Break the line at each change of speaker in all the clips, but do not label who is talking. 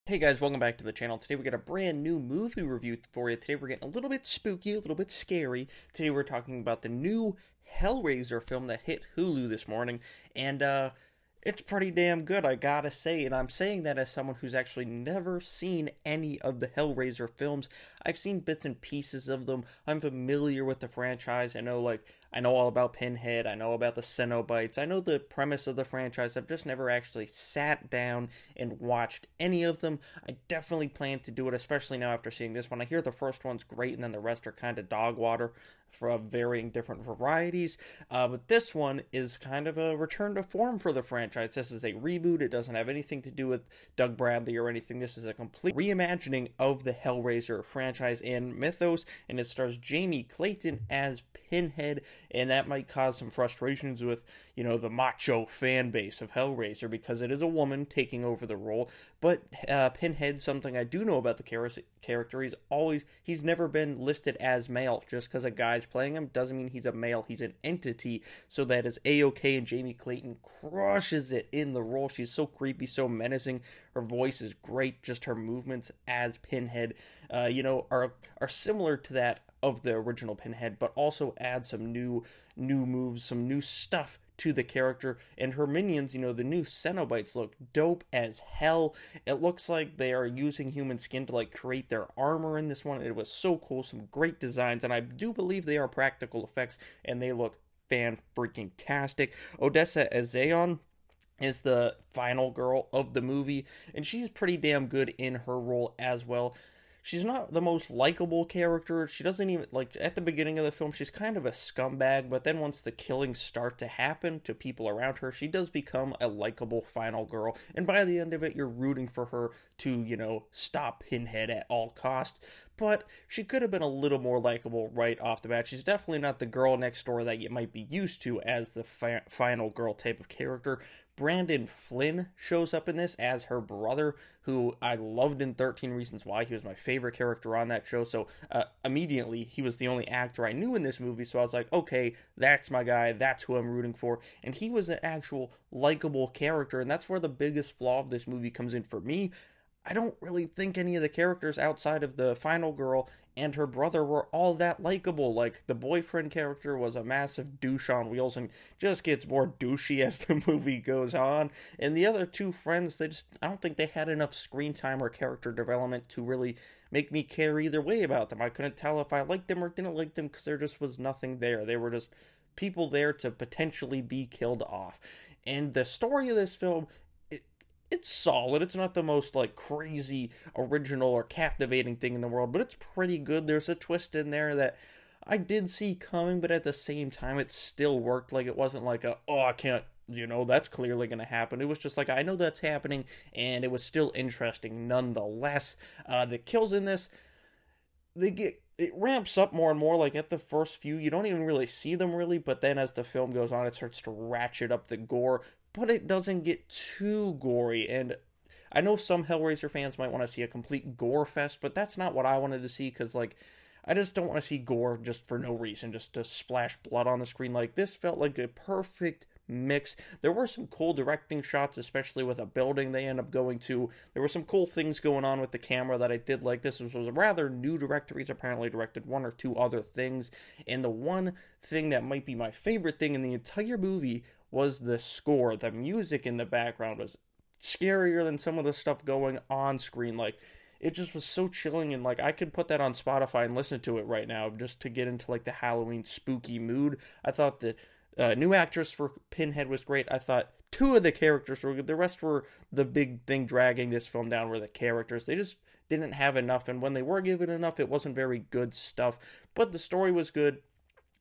Hey guys, welcome back to the channel. Today we got a brand new movie review for you. Today we're getting a little bit spooky, a little bit scary. Today we're talking about the new Hellraiser film that hit Hulu this morning, and it's pretty damn good, I gotta say. And I'm saying that as someone who's actually never seen any of the Hellraiser films. I've seen bits and pieces of them. I'm familiar with the franchise. I know all about Pinhead. I know about the Cenobites. I know the premise of the franchise. I've just never actually sat down and watched any of them. I definitely plan to do it, especially now after seeing this one. I hear the first one's great, and then the rest are kind of dog water for varying different varieties. But this one is kind of a return to form for the franchise. This is a reboot. It doesn't have anything to do with Doug Bradley or anything. This is a complete reimagining of the Hellraiser franchise and mythos, and it stars Jamie Clayton as Pinhead, and that might cause some frustrations with, the macho fan base of Hellraiser because it is a woman taking over the role. But Pinhead, something I do know about the character, he's never been listed as male. Just because a guy's playing him doesn't mean he's a male. He's an entity, so that is a-okay. And Jamie Clayton crushes it in the role. She's so creepy, so menacing. Her voice is great. Just her movements as Pinhead, are similar to that of the original Pinhead, but also add some new moves, some new stuff to the character. And her minions, the new Cenobites look dope as hell. It looks like they are using human skin to create their armor in this one. It was so cool, some great designs, and I do believe they are practical effects, and they look fan freaking tastic. Odessa Azeon is the final girl of the movie, and she's pretty damn good in her role as well. She's not the most likable character. She doesn't even, at the beginning of the film, she's kind of a scumbag, but then once the killings start to happen to people around her, she does become a likable final girl. And by the end of it, you're rooting for her to, stop Pinhead at all cost. But she could have been a little more likable right off the bat. She's definitely not the girl next door that you might be used to as the final girl type of character. Brandon Flynn shows up in this as her brother, who I loved in 13 Reasons Why. He was my favorite character on that show, so immediately he was the only actor I knew in this movie, so I was like, okay, that's my guy, that's who I'm rooting for. And he was an actual likable character, and that's where the biggest flaw of this movie comes in for me. I don't really think any of the characters outside of the final girl and her brother were all that likable. Like, the boyfriend character was a massive douche on wheels and just gets more douchey as the movie goes on. And the other two friends, I don't think they had enough screen time or character development to really make me care either way about them. I couldn't tell if I liked them or didn't like them because there just was nothing there. They were just people there to potentially be killed off. And the story of this film, it's solid. It's not the most crazy original or captivating thing in the world, but it's pretty good. There's a twist in there that I did see coming, but at the same time it still worked. Like, it wasn't like I can't, that's clearly going to happen. It was just like, I know that's happening, and it was still interesting nonetheless. The kills in this, it ramps up more and more. Like, at the first few, you don't even really see them really, but then as the film goes on, it starts to ratchet up the gore, but it doesn't get too gory. And I know some Hellraiser fans might want to see a complete gore fest, but that's not what I wanted to see, because I just don't want to see gore just for no reason, just to splash blood on the screen. Like, this felt like a perfect mix. There were some cool directing shots, especially with a building they end up going to. There were some cool things going on with the camera that I did like. This was a rather new director. He's apparently directed one or two other things. And the one thing that might be my favorite thing in the entire movie was the score. The music in the background was scarier than some of the stuff going on screen. Like, it just was so chilling, and I could put that on Spotify and listen to it right now just to get into the Halloween spooky mood. I thought the new actress for Pinhead was great. I thought two of the characters were good. The rest were the big thing dragging this film down, were the characters. They just didn't have enough, and when they were given enough, it wasn't very good stuff. But the story was good.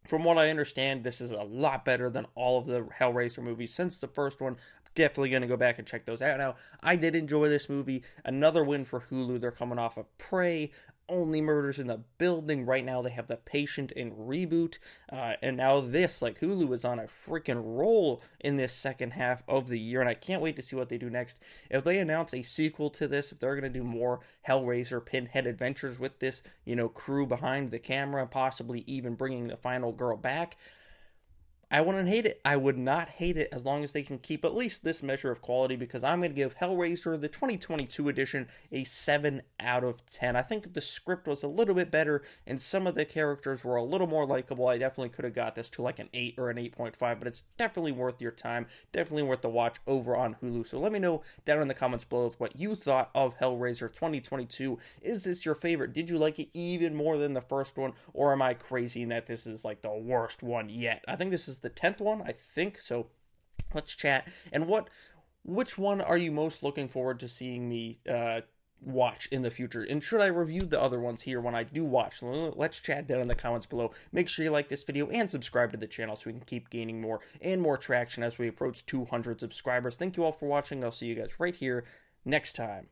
From what I understand, this is a lot better than all of the Hellraiser movies since the first one. Definitely going to go back and check those out now. I did enjoy this movie. Another win for Hulu. They're coming off of Prey, Only Murders in the Building. Right now they have The Patient and Reboot. And now this, Hulu is on a freaking roll in this second half of the year. And I can't wait to see what they do next. If they announce a sequel to this, if they're going to do more Hellraiser Pinhead adventures with this, crew behind the camera, possibly even bringing the final girl back, I wouldn't hate it. I would not hate it as long as they can keep at least this measure of quality, because I'm going to give Hellraiser, the 2022 edition, a 7 out of 10. I think if the script was a little bit better and some of the characters were a little more likable, I definitely could have got this to like an 8 or an 8.5, but it's definitely worth your time, definitely worth the watch over on Hulu. So let me know down in the comments below what you thought of Hellraiser 2022. Is this your favorite? Did you like it even more than the first one, or am I crazy in that this is like the worst one yet? I think this is the 10th one, I think. So let's chat. And which one are you most looking forward to seeing me watch in the future? And should I review the other ones here when I do watch? Let's chat down in the comments below. Make sure you like this video and subscribe to the channel so we can keep gaining more and more traction as we approach 200 subscribers. Thank you all for watching. I'll see you guys right here next time.